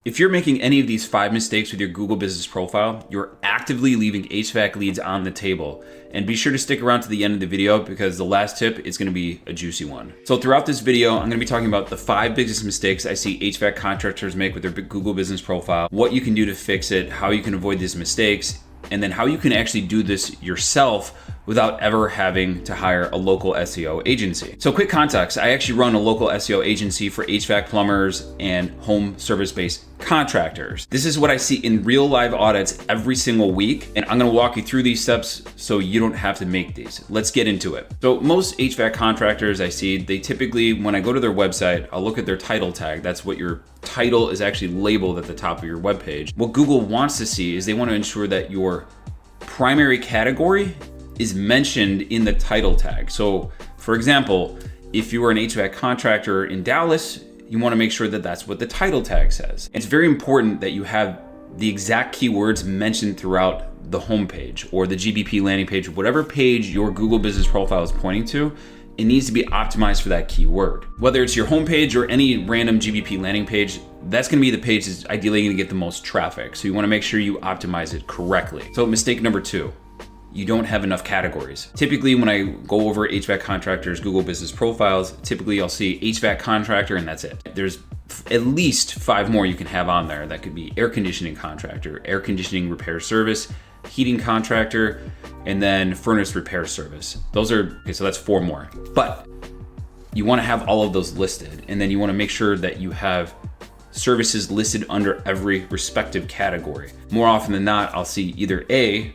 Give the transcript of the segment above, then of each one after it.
If you're making any of these 5 mistakes with your Google Business Profile, you're actively leaving HVAC leads on the table. And be sure to stick around to the end of the video because the last tip is going to be a juicy one. So throughout this video, I'm going to be talking about the 5 biggest mistakes I see HVAC contractors make with their Google Business Profile, what you can do to fix it, how you can avoid these mistakes, and then how you can actually do this yourself without ever having to hire a local SEO agency. So quick context, I actually run a local SEO agency for HVAC plumbers and home service-based contractors. This is what I see in real live audits every single week, and I'm gonna walk you through these steps so you don't have to make these. Let's get into it. So most HVAC contractors I see, they typically, when I go to their website, I'll look at their title tag. That's what your title is actually labeled at the top of your webpage. What Google wants to see is they want to ensure that your primary category is mentioned in the title tag. So for example, if you are an HVAC contractor in Dallas, you want to make sure that that's what the title tag says. It's very important that you have the exact keywords mentioned throughout the homepage or the GBP landing page, whatever page your Google Business Profile is pointing to. It needs to be optimized for that keyword. Whether it's your homepage or any random GBP landing page, that's gonna be the page that's ideally gonna get the most traffic. So you wanna make sure you optimize it correctly. So mistake number 2, you don't have enough categories. Typically when I go over HVAC contractors' Google Business Profiles, typically I'll see HVAC contractor and that's it. There's at least 5 more you can have on there. That could be air conditioning contractor, air conditioning repair service, heating contractor, and then furnace repair service. Those are, okay, so that's 4 more. But you wanna have all of those listed, and then you wanna make sure that you have services listed under every respective category. More often than not, I'll see either a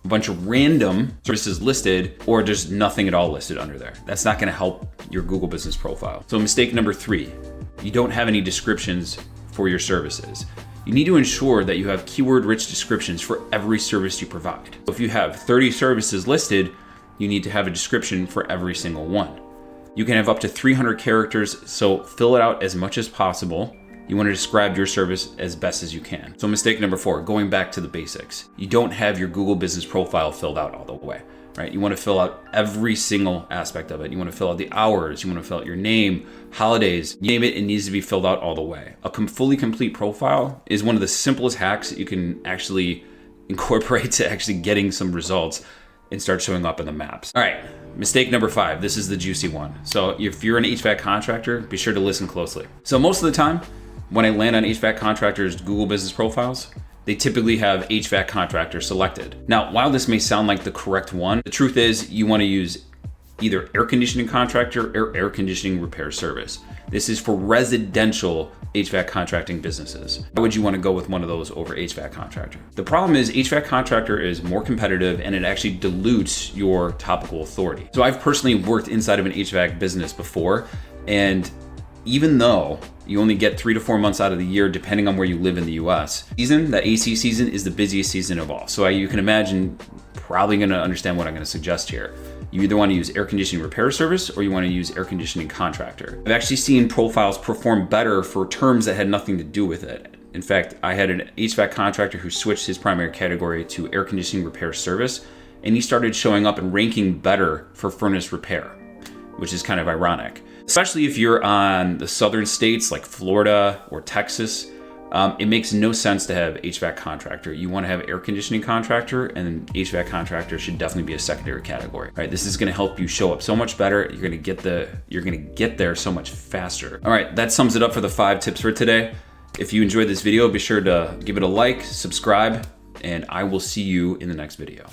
bunch of random services listed or just nothing at all listed under there. That's not gonna help your Google Business Profile. So mistake number 3, you don't have any descriptions for your services. You need to ensure that you have keyword-rich descriptions for every service you provide. If you have 30 services listed, you need to have a description for every single one. You can have up to 300 characters, so fill it out as much as possible. You want to describe your service as best as you can. So mistake number 4, going back to the basics. You don't have your Google Business Profile filled out all the way, right? You want to fill out every single aspect of it. You want to fill out the hours, you want to fill out your name, holidays, you name it, it needs to be filled out all the way. A fully complete profile is one of the simplest hacks that you can actually incorporate to actually getting some results and start showing up in the maps. All right, mistake number 5, this is the juicy one. So if you're an HVAC contractor, be sure to listen closely. So most of the time, when I land on HVAC contractors' Google Business Profiles, they typically have HVAC contractor selected. Now, while this may sound like the correct one, the truth is you want to use either air conditioning contractor or air conditioning repair service. This is for residential HVAC contracting businesses. Why would you want to go with one of those over HVAC contractor? The problem is HVAC contractor is more competitive and it actually dilutes your topical authority. So I've personally worked inside of an HVAC business before, and even though you only get 3 to 4 months out of the year, depending on where you live in the US, that AC season is the busiest season of all. So you can imagine, probably gonna understand what I'm gonna suggest here. You either wanna use air conditioning repair service or you wanna use air conditioning contractor. I've actually seen profiles perform better for terms that had nothing to do with it. In fact, I had an HVAC contractor who switched his primary category to air conditioning repair service, and he started showing up and ranking better for furnace repair, which is kind of ironic. Especially if you're on the southern states like Florida or Texas, it makes no sense to have HVAC contractor. You want to have air conditioning contractor, and HVAC contractor should definitely be a secondary category. All right, this is going to help you show up so much better. You're going to get there so much faster. All right, that sums it up for the 5 tips for today. If you enjoyed this video, be sure to give it a like, subscribe, and I will see you in the next video.